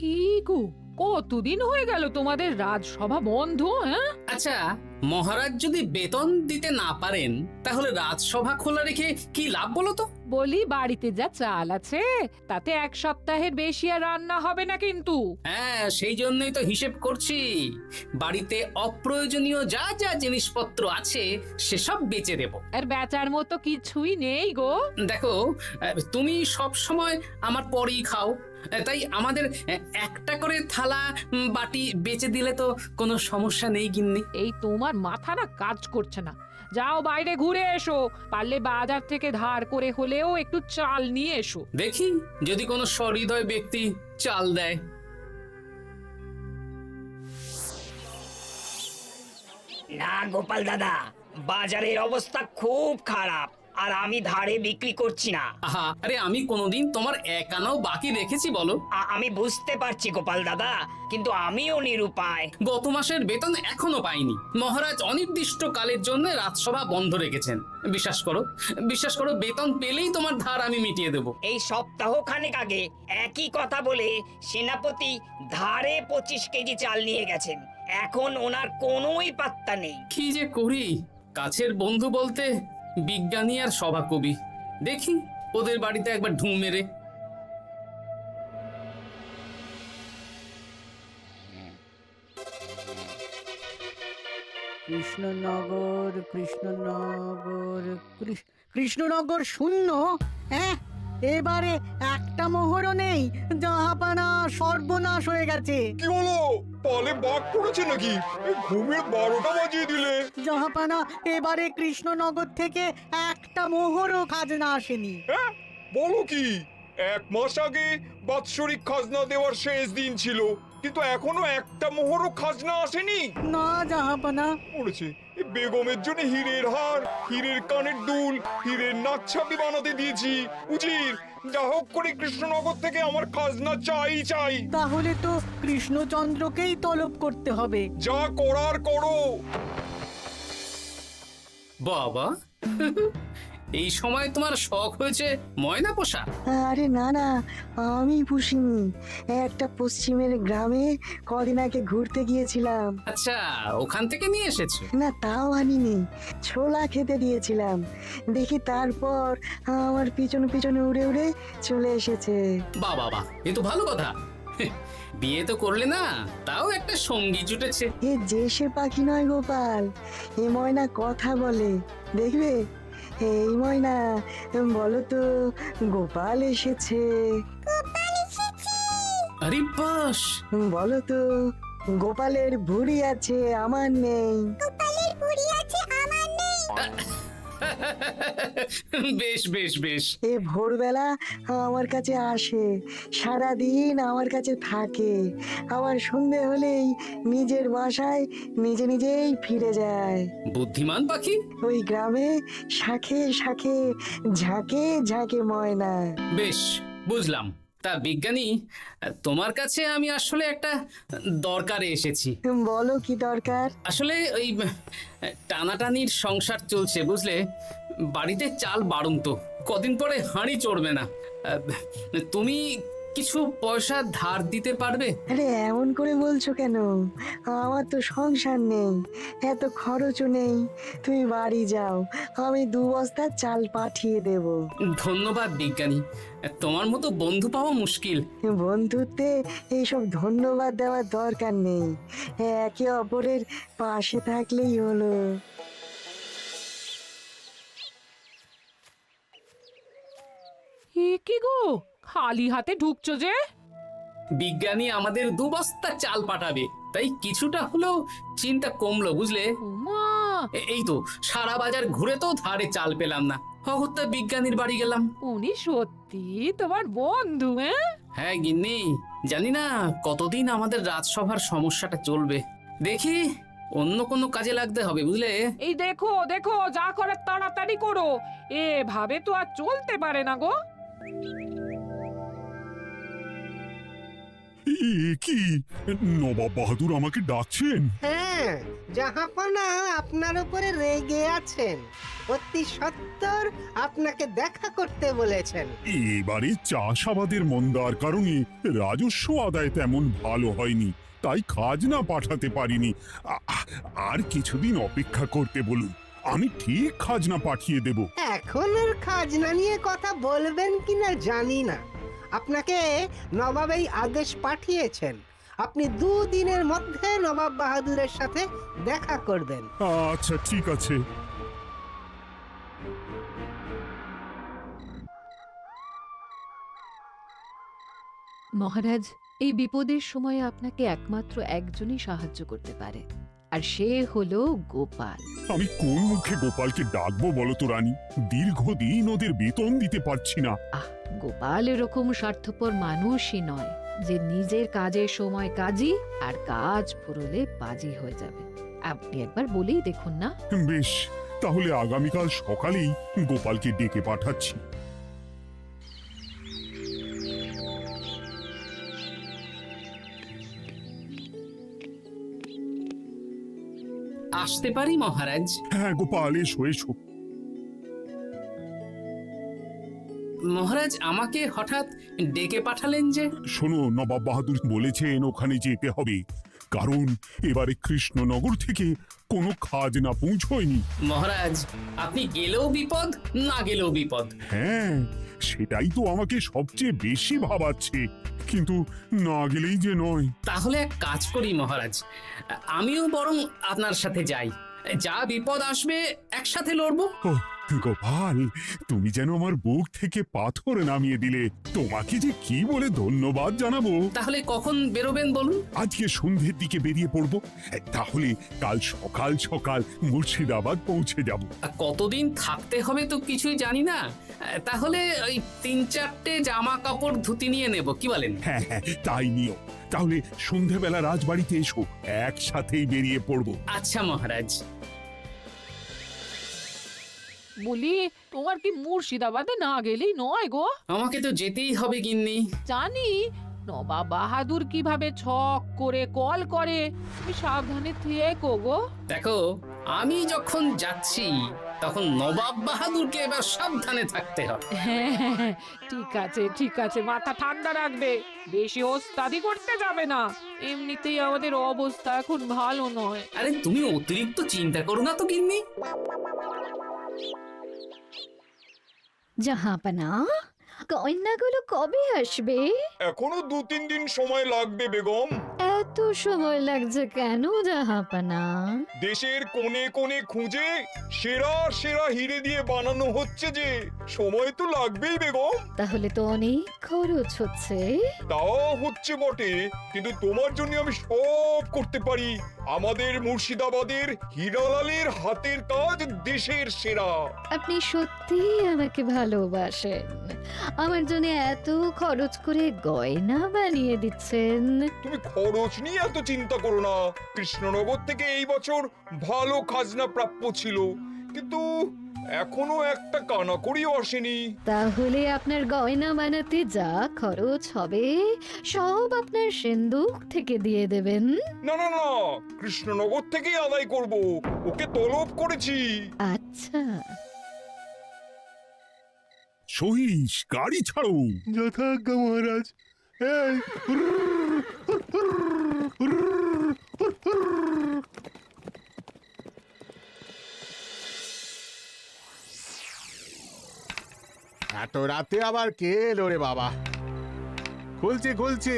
কি গো, কতদিন হয়ে গেল তোমাদের রাজসভা বন্ধ? হ্যাঁ, আচ্ছা, মহারাজ যদি বেতন দিতে না পারেন তাহলে রাজসভা খোলা রেখে কি লাভ বলো তো? বলি বাড়িতে যা চাল আছে তাতে এক সপ্তাহের বেশি আর রান্না হবে না কিন্তু। হ্যাঁ, সেই জন্যই তো হিসেব করছি। বাড়িতে অপ্রয়োজনীয় যা যা জিনিসপত্র আছে সেসব বেচে দেব। আর বেচার মতো কিছুই নেই গো। দেখো, তুমি সব সময় আমার পরেই খাও, তাই আমাদের একটা করে থালা বাটি বেচে দিলে তো কোনো সমস্যা নেই গিন্নি। এই তোমার মাথা না কাজ করছে না। যাও বাইরে ঘুরে এসো, পারলে বাজার থেকে ধার করে হলেও একটু চাল নিয়ে এসো। দেখি যদি কোনো সহৃদয় ব্যক্তি চাল দেয়। না গোপাল দাদা, বাজারের অবস্থা খুব খারাপ, আর আমি ধারে বিক্রি করছি না। আহা, আরে আমি কোনোদিন তোমার একানাও বাকি রেখেছি বলো? আমি বুঝতে পারছি গোপাল দাদা, কিন্তু আমিও নিরুপায়। গত মাসের বেতন এখনো পাইনি। মহারাজ অনির্দিষ্ট কালের জন্য রাজসভা বন্ধ রেখেছেন। বিশ্বাস করো, বিশ্বাস করো, বেতন পেলেই তোমার ধার আমি মিটিয়ে দেব। এই সপ্তাহ খানেক আগে একই কথা বলে সেনাপতি ধারে 25 কেজি চাল নিয়ে গেছেন। এখন ওনার কোনোই পাত্তা নেই। কি যে করি, কাছের বন্ধু বলতে বিজ্ঞানী আর সভাকবি। দেখি ওদের বাড়িতে একবার ঢু মেরে। কৃষ্ণনগর কৃষ্ণনগর কৃষ্ণনগর শূন্য। হ্যাঁ, এবারে একটা মোহরও নেই। জাহাপানা সর্বনাশ হয়ে গেছে। কি হলো? পালে বাঘ পড়েছে নাকি? এই ঘুমের 12টা বাজিয়ে দিলে। জাহাপানা, এবারে কৃষ্ণনগর থেকে একটা মোহরও খাজনা আসেনি। হ্যাঁ, বলো কি? 1 মাস আগে বাৎসরিক খাজনা দেওয়ার শেষ দিন ছিল, কিন্তু এখনো একটা মোহরও খাজনা আসেনি। না জাহাপানা। পড়েছে এই বেগমের জন্য হীরের হার, হীরের কানের দুল, হীরের নাকছাবি বানাতে দিয়েছি। উজির, যা হোক করে কৃষ্ণনগর থেকে আমার খাজনা চাই চাই। তাহলে তো কৃষ্ণচন্দ্রকেই তলব করতে হবে। যা করার করো। বাবা, এই সময় তোমার শখ হয়েছে ময়না পোষা? আরে না না, আমি পুষিনি। একটা পশ্চিমের গ্রামে কদিন আগে ঘুরতে গিয়েছিলাম। আচ্ছা, ওখান থেকে নিয়ে এসেছো? না, তাও আনিনি, ছোলা খেতে দিয়েছিলাম। দেখি তারপর আমার পিছনে পিছনে উড়ে উড়ে চলে এসেছে। বাহ বাহ বাহ, এ তো ভালো কথা। বিয়ে তো করলে না, তাও একটা সঙ্গী জুটেছে। এ যে সে পাখি নয় গোপাল, এ ময়না কথা বলে, দেখবে। এই ময়না, বলো তো গোপাল এসেছে। আরে বাস, বলো তো গোপালের ভুঁড়ি আছে আমার নেই। বেশ বেশ বেশ। এ ভোরবেলা আমার কাছে আসে, সারাদিন আমার কাছে থাকে, আবার সন্ধে হলেই নিজের বাসায় নিজে নিজেই ফিরে যায়। বুদ্ধিমান পাখি। ওই গ্রামে শাখে শাখে ঝাঁকে ঝাঁকে ময়না। বেশ, বুঝলাম। তা বিজ্ঞানী, তোমার কাছে আমি আসলে একটা দরকারে এসেছি। বলো কি দরকার? আসলে ওই টানাটানির সংসার চলছে, বুঝলে। বাড়িতে চাল বাড়ন্ত, কদিন পরে হাঁড়ি চড়বে না। তুমি কিছু পয়সা ধার দিতে পারবে? আরে এমন করে বলছো কেন? আমার তো সংসার নেই, এত খরচও নেই। তুমি বাড়ি যাও, আমি 2 বস্তা চাল পাঠিয়ে দেব। ধন্যবাদ বিজ্ঞানী, তোমার মতো বন্ধু পাওয়া মুশকিল। বন্ধুত্বে এইসব ধন্যবাদ দেওয়ার দরকার নেই, একে অপরের পাশে থাকলেই হলো। এ কি গো, খালি হাতে ঢুকছো যে? বিজ্ঞানী আমাদের 2 বস্তা চাল পাঠাবে, তাই কিছুটা হলেও চিন্তা কমলো, বুঝলে। ওমা, এই তো সারা বাজার ঘুরে তো ধারে চাল পেলাম না, অগত্যা বিজ্ঞানীর বাড়ি গেলাম। উনি সত্যি তোমার বন্ধু? হ্যাঁ গিন্নি, জানি না কতদিন আমাদের রাজসভার সমস্যাটা চলবে। দেখি অন্য কোনো কাজে লাগতে হবে, বুঝলে। এই দেখো দেখো, যা করে তাড়াতাড়ি করো, এভাবে তো আর চলতে পারে না গো। কি নবাব বাহাদুর আমাকে ডাকছেন? হ্যাঁ, হ্যাঁ, জাহাপনা আপনার উপরে রেগে আছেন। অতি সত্বর আপনাকে দেখা করতে বলেছেন। এবারে চাষাবাদের মন্দার কারণে রাজস্ব আদায় তেমন ভালো হয়নি, তাই খাজনা পাঠাতে পারিনি। আর কিছুদিন অপেক্ষা করতে বলুন, আমি ঠিক খাজনা পাঠিয়ে দেব। এখন আর খাজনা নিয়ে কথা বলবেন কিনা জানি না। আপনাকে নবাব এই আদেশ পাঠিয়েছেন, আপনি 2 দিনের মধ্যে নবাব বাহাদুরের সাথে দেখা করবেন। আচ্ছা ঠিক আছে। মহারাজ, এই বিপদের সময়ে আপনাকে একমাত্র একজনই সাহায্য করতে পারে, আর সে হলো গোপাল। আমি কোন মুখে গোপালকে ডাকবো বলো তো রানী? দীর্ঘদিন ওদের বেতন দিতে পারছি না। গোপাল এরকম স্বার্থপর মানুষই নয় যে নিজের কাজের সময় কাজী আর কাজ ফুরলে বাজি হয়ে যাবে। আপনি একবার বলেই দেখুন না। বেশ, তাহলে আগামীকাল সকালেই গোপালকে ডেকে পাঠাচ্ছি। আসতে পারি মহারাজ? হ্যাঁ গোপাল, এসো এসো। মহারাজ, আমাকে হঠাৎ ডেকে পাঠালেন যে? শোনো, নবাব বাহাদুর বলেছেন ওখানে যেতে হবে, কারণ এবারে কৃষ্ণনগর থেকে কোনো খাজনা পৌঁছয়নি। মহারাজ, আপনি গেলেও বিপদ, না গেলেও বিপদ। হ্যাঁ, সেটাই তো আমাকে সবচেয়ে বেশি ভাবাচ্ছে, কিন্তু না গেলেই যে নয়। তাহলে এক কাজ করি মহারাজ, আমিও বরং আপনার সাথে যাই। যা বিপদ আসবে একসাথে লড়বো। ও গোপাল, তুমি যেন আমার বুক থেকে পাথর নামিয়ে দিলে। তোমাকে যে কি বলে ধন্যবাদ জানাবো। তাহলে কখন বেরোবেন বলুন? আজকে সন্ধ্যের দিকে বেরিয়ে পড়বো, তাহলে কাল সকাল সকাল মুর্শিদাবাদ পৌঁছে যাব। কতদিন থাকতে হবে তো কিছুই জানি না, তাহলে ওই 3-4টে জামা কাপড় ধুতি নিয়ে নেব, কি বলেন? হ্যাঁ হ্যাঁ, তাই নিও। তাহলে সন্ধ্যাবেলা রাজবাড়িতে এসো, একসাথেই বেরিয়ে পড়বো। আচ্ছা মহারাজ। বলি, তোমার কি মুর্শিদাবাদে না গেলেই নয় গো? আমাকে তো যেতেই হবে গিন্নি। জানি নবাব বাহাদুর কিভাবে ছক করে কল করে, তুমি সাবধানে থেকো গো। দেখো, আমি যখন যাচ্ছি তখন নবাব বাহাদুরকে এবার সাবধানে থাকতে হবে। হ্যাঁ, ঠিক আছে, মাথা ঠান্ডা রাখবে, বেশি ওস্তাদি করতে যাবে না। এমনিতেই আমাদের অবস্থা এখন ভালো নয়। আরে তুমি অতিরিক্ত চিন্তা করো না তো গিন্নি। জাহাপনা, কন্যাগুলো কবে আসবে? এখনো 2-3 দিন সময় লাগবে বেগম। এত সময় লাগছে কেন জাহাপনা? দেশের কোণে কোণে খুঁজে সেরা সেরা হিরে দিয়ে বানানো হচ্ছে যে, সময় তো লাগবেই বেগম। তাহলে তো অনেক খরচ হচ্ছে। তাও হচ্ছে বটে, কিন্তু তোমার জন্য আমি সব করতে পারি। আমাদের মুর্শিদাবাদের হীরালালের হাতের কাজ দেশের সেরা। আপনি সত্যি আমাকে ভালোবাসেন, আমার জন্য এত খরচ করে গয়না বানিয়ে দিচ্ছেন। তুমি খরচ নিয়ে এত চিন্তা করো না। কৃষ্ণনগর থেকে এই বছর ভালো খাজনা প্রাপ্য ছিল, কিন্তু এখনো একটা কানাকড়িও আসেনি। তাহলে আপনার গয়না বানাতে যা খরচ হবে সব আপনার সিন্দুক থেকে দিয়ে দেবেন। না না না, কৃষ্ণনগর থেকেই আদায় করব, ওকে তলব করেছি। আচ্ছা, সহিস, গাড়ি ছাড়ো। যথাজ্ঞা মহারাজ। এই এত রাতে আবার কে এলো রে বাবা? খুলছি।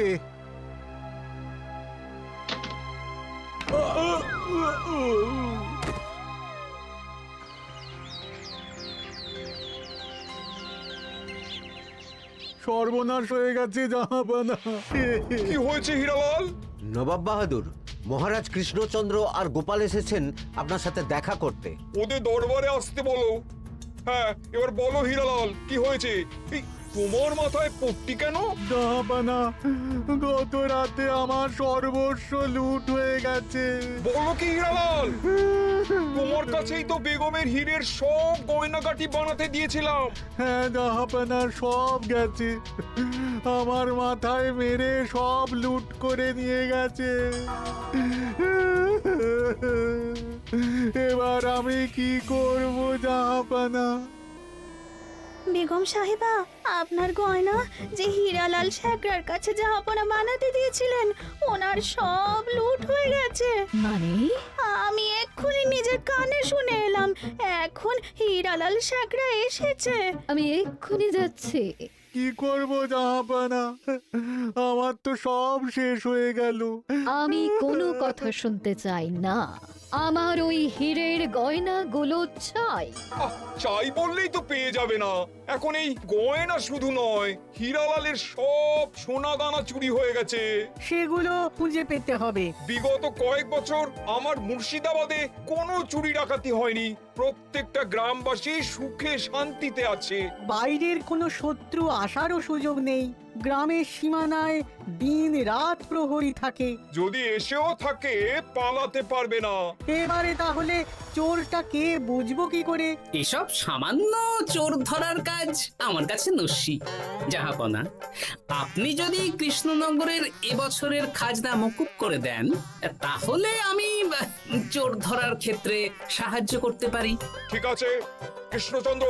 সর্বনাশ হয়ে গেছে জাহাপনা। কি হয়েছে হীরালাল? নবাব বাহাদুর, মহারাজ কৃষ্ণচন্দ্র আর গোপাল এসেছেন আপনার সাথে দেখা করতে। ওদের দরবারে আসতে বলো। হ্যাঁ, এবার বলো হীরালাল, কি হয়েছে? তোমার মাথায় পট্টি কেন? জাহাপানা, গত রাতে আমার সর্বস্ব লুট হয়ে গেছে। বলো কি হীরালাল, তোমার কাছেই তো বেগমের হীরের সব গয়নাগাটি বানাতে দিয়েছিলাম। হ্যাঁ জাহাপানা, সব গেছে। আমার মাথায় মেরে সব লুট করে নিয়ে গেছে। এবার আমি কি করব জাহাপানা? বেগম সাহেবা, আপনার গয়না যে হীরালাল শেখরার কাছে জাহাপনা বানাতে দিয়েছিলেন, ওনার সব লুট হয়ে গেছে। মানে? আমি এক্ষুনি নিজের কানে শুনে এলাম, এখন হীরালাল শেখরা এসেছে। আমি এক্ষুনি যাচ্ছি। কি করব জাহাপানা? আমার তো সব শেষ হয়ে গেল। আমি কোনো কথা শুনতে চাই না, আমার ওই হীরের গয়নাগুলো চাই। চাই বললেই তো পেয়ে যাবে না। এখন এই গয়না শুধু নয়, হীরালালের সব সোনা দানা চুরি হয়ে গেছে। সেগুলো খুঁজে পেতে হবে। বিগত কয়েক বছর আমার মুর্শিদাবাদে কোনো চুরি ডাকাতি হয়নি। প্রত্যেকটা গ্রামবাসী সুখে শান্তিতে আছে। বাইরের কোনো শত্রু আসারও সুযোগ নেই। গ্রামের সীমানায় দিন রাত প্রহরী থাকে। যদি এসেও থাকে, পালাতে পারবে না। এবারে তাহলে চোরটা কে বুঝবো কি করে? এসব সামান্য চোর ধরার কাজ আমার কাছে নস্যি। জাহাপনা, আপনি যদি কৃষ্ণনগরের এবছরের খাজনা মকুব করে দেন, তাহলে আমি চোর ধরার ক্ষেত্রে সাহায্য করতে পারি। ঠিক আছে কৃষ্ণচন্দ্র,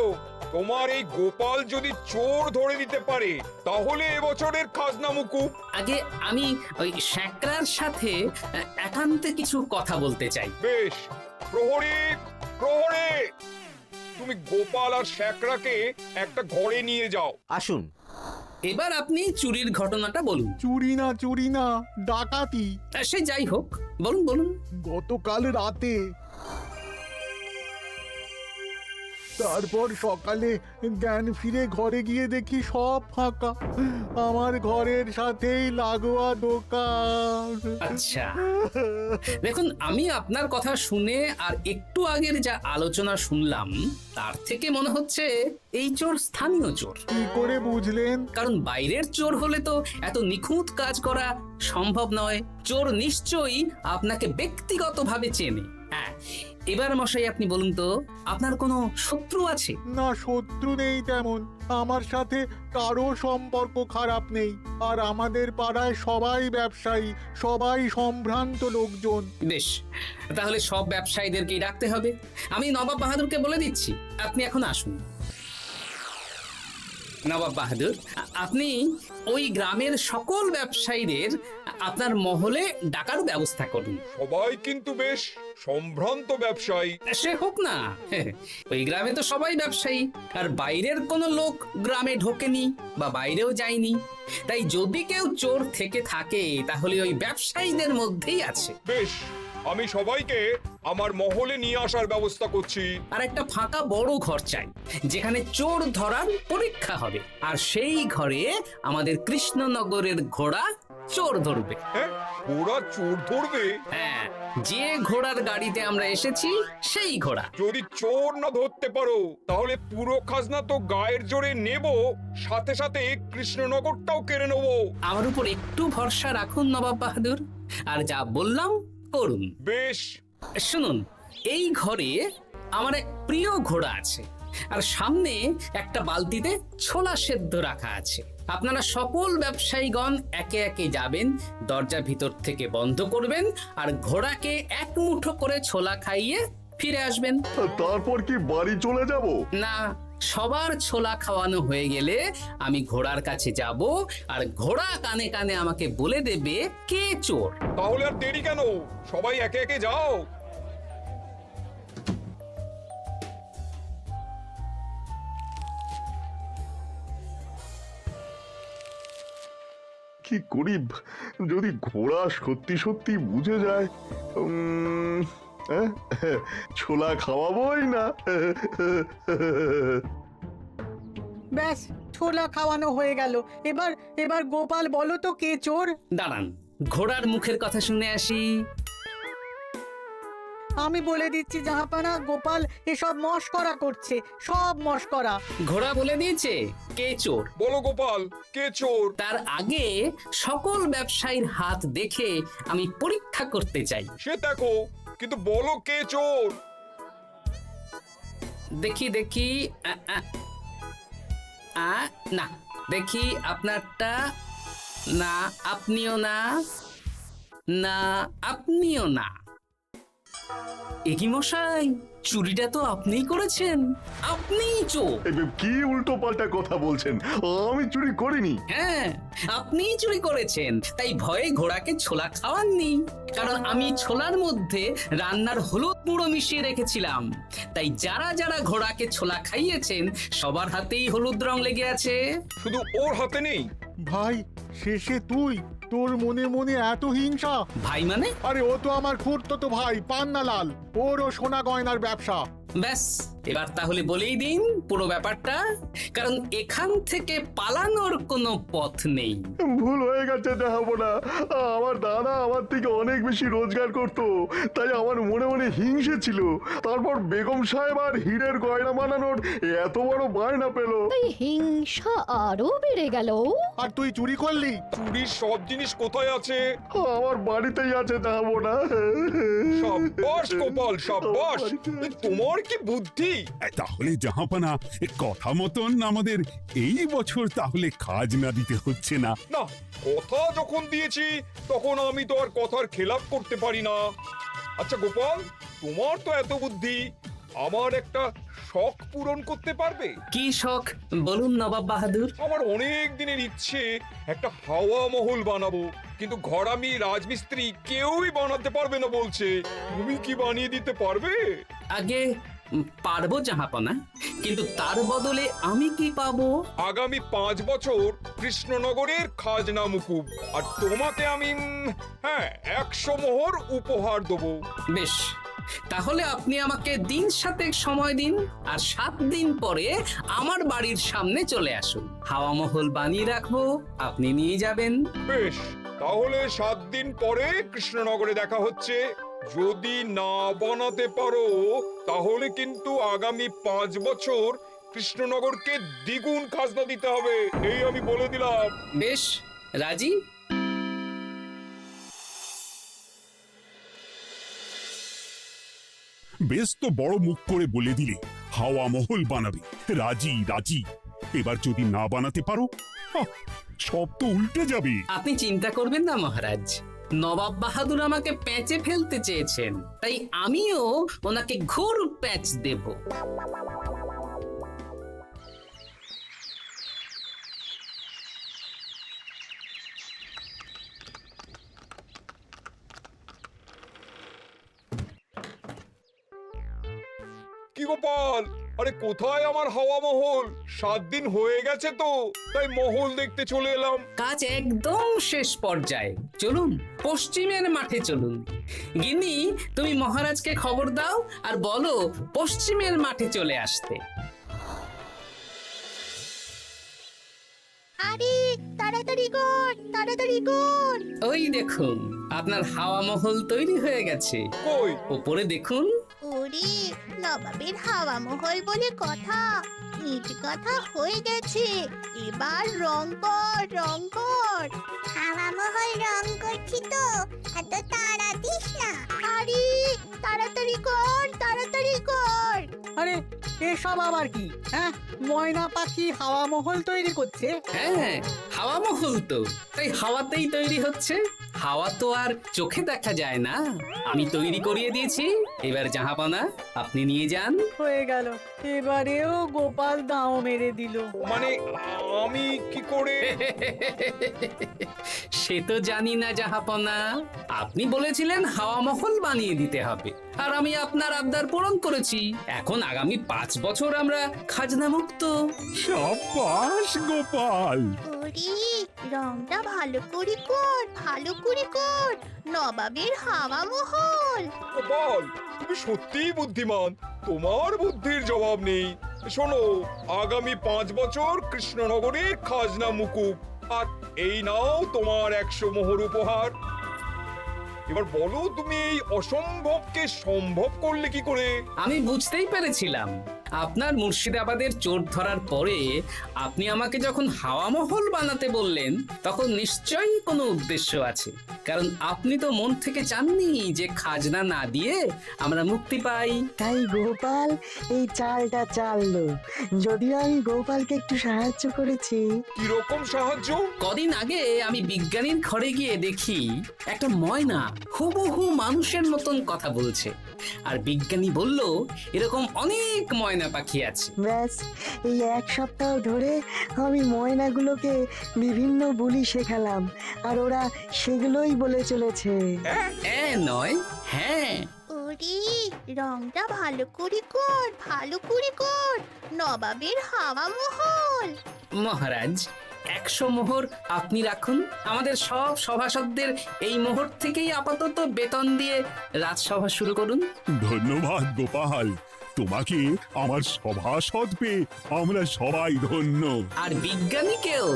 তোমার এই গোপাল যদি চোর ধরে দিতে পারে, তাহলে এবছরের খাজনা মুকুব। আগে আমি ওই শেখরার সাথে একান্তে কিছু কথা বলতে চাই। বেশ, প্রহরী প্রহরী, তুমি গোপাল আর শেখরাকে একটা ঘরে নিয়ে যাও। আসুন। এবার আপনি চুরির ঘটনাটা বলুন। চুরি না, ডাকাতি। সে যাই হোক, বলুন বলুন। গতকাল রাতে, তারপর সকালে জ্ঞান ফিরে ঘরে গিয়ে দেখি সব ফাঁকা। আমার ঘরের সাথেই লাগোয়া দোকান। আচ্ছা, দেখুন, আমি আপনার কথা শুনে আর একটু আগের যা আলোচনা শুনলাম, তার থেকে মনে হচ্ছে এই চোর স্থানীয় চোর। কি করে বুঝলেন? কারণ বাইরের চোর হলে তো এত নিখুঁত কাজ করা সম্ভব নয়। চোর নিশ্চয়ই আপনাকে ব্যক্তিগতভাবে চেনে। হ্যাঁ, এবার মশাই আপনি বলুন তো, আপনার কোনো শত্রু আছে? না, শত্রু নেই তেমন। আমার সাথে কারো সম্পর্ক খারাপ নেই। আর আমাদের পাড়ায় সবাই ব্যবসায়ী, সবাই সম্ভ্রান্ত লোকজন। বেশ, তাহলে সব ব্যবসায়ীদেরকেই ডাকতে হবে। আমি নবাব বাহাদুরকে বলে দিচ্ছি, আপনি এখন আসুন। নবাব বাহাদুর, আপনি ওই গ্রামের সকল ব্যবসায়ীদের আপনার মহলে ডাকার ব্যবস্থা করুন। সবাই কিন্তু বেশ সম্ভ্রান্ত ব্যবসায়ী। সে হোক না, ওই গ্রামে তো সবাই ব্যবসায়ী, আর বাইরের কোনো লোক গ্রামে ঢোকেনি বা বাইরেও যায়নি। তাই যদি কেউ চোর থেকে থাকে, তাহলে ওই ব্যবসায়ীদের মধ্যেই আছে। বেশ, আমি সবাইকে আমার মহলে নিয়ে আসার ব্যবস্থা করছি। আর একটা ফাঁকা বড় ঘর চাই, যেখানে চোর ধরার পরীক্ষা হবে। আর সেই ঘরে আমাদের কৃষ্ণনগরের ঘোড়া চোর ধরবে। হ্যাঁ, ঘোড়া চোর ধরবে? হ্যাঁ, যে ঘোড়ার গাড়িতে আমরা এসেছি সেই ঘোড়া। যদি চোর না ধরতে পারো, তাহলে পুরো খাজনা তো গায়ের জোরে নেব, সাথে সাথে কৃষ্ণনগরটাও কেড়ে নেব। আমার উপর একটু ভরসা রাখুন নবাব বাহাদুর, আর যা বললাম করুন। বেশ, শুনুন, এই ঘরে আমার এক প্রিয় ঘোড়া আছে, আর সামনে একটা বালতিতে ছোলা সেদ্ধ রাখা আছে। আপনারা সকল ব্যবসায়ীগণ একে একে যাবেন, দরজা ভিতর থেকে বন্ধ করবেন, আর ঘোড়াকে এক মুঠো করে ছোলা খাইয়ে ফিরে আসবেন। তারপর কি বাড়ি চলে যাব? না, সবার ছোলা খাওয়ানো হয়ে গেলে আমি ঘোড়ার কাছে যাব, আর ঘোড়া কানে কানে আমাকে বলে দেবে কে চোর। তাহলে আর দেরি কেন, সবাই একে একে যাও। কি করি যদি ঘোড়া সত্যি সত্যি বুঝে যায়? ছোলা খাওয়াবোই না। ব্যাস, ছোলা খাওয়ানো হয়ে গেল। এবার এবার গোপাল বলো তো কে চোর? দাঁড়ান, ঘোড়ার মুখের কথা শুনে আসি। আমি বলে দিচ্ছি জাহাপানা, গোপাল এসব মস্করা করছে, সব মস্করা। ঘোড়া বলে দিয়েছে কে চোর। বলো গোপাল, কে চোর? তার আগে সকল ব্যবসায়ীর হাত দেখে আমি পরীক্ষা করতে চাই। সে দেখো, কিন্তু বলো কে চোর? দেখি দেখি না, দেখি আপনারটা। না, আপনিও না। না, আপনিও না। একই মশাই, চুরিটা তো আপনিই করেছেন, আপনিই চোর। কি উল্টো পাল্টা কথা বলছেন? আমি চুরি করিনি। হ্যাঁ, আপনিই চুরি করেছেন, তাই ভয়ে ঘোড়াকে ছোলা খাওয়াননি। কারণ আমি ছোলার মধ্যে রান্নার হলুদ গুঁড়ো মিশিয়ে রেখেছিলাম, তাই যারা যারা ঘোড়াকে ছোলা খাইয়েছেন সবার হাতেই হলুদ রং লেগে আছে। শুধু ওর হাতে নেই। ভাই, শেষে তুই? তোর মনে মনে এত হিংসা? ভাই মানে? আরে ও তো আমার খুড়তো ভাই পান্নালাল, ওরও সোনা গয়নার ব্যবসা। ব্যাস, এবার তাহলে বলেই দিন পুরো ব্যাপারটা, কারণ এখান থেকে পালানোর কোনো পথ নেই। ভুল হয়ে গেছে জাহাপনা, আমার দাদা আমার থেকে অনেক বেশি রোজগার করত, তাই আমার মনে মনে হিংসে ছিল। তারপর বেগম সাহেব আর হীরের গয়না বানানোর এত বড় বায়না পেল, তাই হিংসা আরো বেড়ে গেল। আর তুই চুরি করলি? চুরির সব জিনিস কোথায় আছে? আমার বাড়িতেই আছে জাহাপনা। সাব্বাস গোপাল, সাব্বাস। তোমার কি বুদ্ধি! তাহলে জাহাপানা, কথা মতন আমাদের এই বছর তাহলে খাজনা দিতে হচ্ছে না। না, কথা যখন দিয়েছি তখন আমি তো আর কথার খেলাপ করতে পারি না। আচ্ছা গোপাল, তোমার তো এত বুদ্ধি, আমার একটা শখ পূরণ করতে পারবে? কি শখ বলুন নবাব বাহাদুর। আমার অনেক দিনের ইচ্ছে একটা হাওয়া মহল বানাবো, কিন্তু ঘরামি রাজমিস্ত্রি কেউই বানাতে পারবে না বলছে। তুমি কি বানিয়ে দিতে পারবে? আগে পারবো জাহাপনা, কিন্তু তার বদলে আমি কি পাবো? আগামী 5 বছর কৃষ্ণনগরের খাজনা মুকুব, আর তোমাকে আমি 100 মোহর উপহার দেবো। বেশ, তাহলে আপনি আমাকে দিন 7 সময় দিন, আর 7 দিন পরে আমার বাড়ির সামনে চলে আসুন। হাওয়া মহল বানিয়ে রাখবো, আপনি নিয়ে যাবেন। বেশ, তাহলে 7 দিন পরে কৃষ্ণনগরে দেখা হচ্ছে। যদি না বানাতে পারো তাহলে কিন্তু আগামী 5 বছর কৃষ্ণনগরকে দ্বিগুণ খাজনা দিতে হবে, এই আমি বলে দিলাম। বেশ, রাজি। বেশ তো বড় মুখ করে বলে দিলে হাওয়া মহল বানাবে। রাজি রাজি। এবার যদি না বানাতে পারো, সব তো উল্টে যাবে। আপনি চিন্তা করবেন না মহারাজ, নবাব বাহাদুর আমাকে প্যাঁচে ফেলতে চেয়েছেন, তাই আমিও ওনাকে ঘোর প্যাঁচ দেব। কি গোপাল, আরে কোথায় আমার হাওয়া মহল? 7 দিন হয়ে গেছে তো, তাই মহল দেখতে চলে এলাম। কাজ একদম শেষ পর্যায়ে, চলুন পশ্চিমের মাঠে চলুন। গিন্নি, তুমি মহারাজকে খবর দাও আর বলো পশ্চিমের মাঠে চলে আসতে। আরে তাড়াতাড়ি কর, তাড়াতাড়ি কর। ওই দেখুন, আপনার হাওয়া মহল তৈরি হয়ে গেছে। কই? উপরে দেখুন। ওরে, নবাবের হাওয়া মহল বলে কথা, ইট কথা হয়ে গেছে। এবার রং কর, রং কর। হাওয়া মহল রং করছি তো, এত তাড়া দিস না। আরে তাড়াতাড়ি কর, তাড়াতাড়ি কর। আরে এসব আবার কি? ময়না পাখি হাওয়া মহল তৈরি করছে? হ্যাঁ, হাওয়া মহল তো, তাই হাওয়াতেই তৈরি হচ্ছে। হাওয়া তো আর চোখে দেখা যায় না, আমি তৈরি করিয়ে দিয়েছি। এবার জাহাপানা আপনি নিয়ে যান। হয়ে গেল, এবারেও গোপাল দাও মেরে দিল। মানে আমি কি করে? সে তো জানি না জাহাপানা, আপনি বলেছিলেন হাওয়া মহল বানিয়ে দিতে হবে, আর আমি আপনার আবদার পূরণ করেছি। এখন আগামী 5 বছর আমরা খাজনা মুক্ত। সাব্বাস গোপাল। ওরে, রংটা ভালো করে কর, ভালো করে কর। নবাবের হাওয়া মহল। গোপাল, তুমি সত্যিই বুদ্ধিমান, তোমার বুদ্ধির জবাব নেই। শোনো, আগামী 5 বছর কৃষ্ণনগরের খাজনা মুকুব, আর এই নাও তোমার 100 মোহর উপহার। এবার বলো তুমি এই অসম্ভবকে সম্ভব করলে কি করে? আমি বুঝতেই পেরেছিলাম আপনার মুর্শিদাবাদের চোর ধরার পরে আপনি আমাকে যখন হাওয়া মহল বানাতে বললেন তখন নিশ্চয়ই কোনো উদ্দেশ্য আছে, কারণ আপনি তো মন থেকে চাননি যে খাজনা না দিয়ে আমরা মুক্তি পাই। তাই গোপাল এই চালটা চাললো। যদিও আমি গোপালকে একটু সাহায্য করেছি। কিরকম সাহায্য? কদিন আগে আমি বিজ্ঞানীর ঘরে গিয়ে দেখি একটা ময়না হুবহু মানুষের মতন কথা বলছে, আর বিজ্ঞানী বলল এরকম অনেক ময়না পাখি আছে। ব্যাস এই এক সপ্তাহ ধরে আমি ময়নাগুলোকে বিভিন্ন বুলি শেখালাম, আর ওরা সেগুলোই বলে চলেছে। নয়, হ্যাঁ। ওরে রংটা ভালো করে কর, ভালো করে কর, নবাবের হাওয়া মহল। মহারাজ 100 মোহর আপনি রাখুন। আমাদের সব সভাসদদের এই মোহর থেকেই আপাতত বেতন দিয়ে রাজসভা শুরু করুন। ধন্যবাদ গোপাল, তোমাকে আমার সভাসদ পেয়ে আমরা সবাই ধন্য। আর বিজ্ঞানীকেও।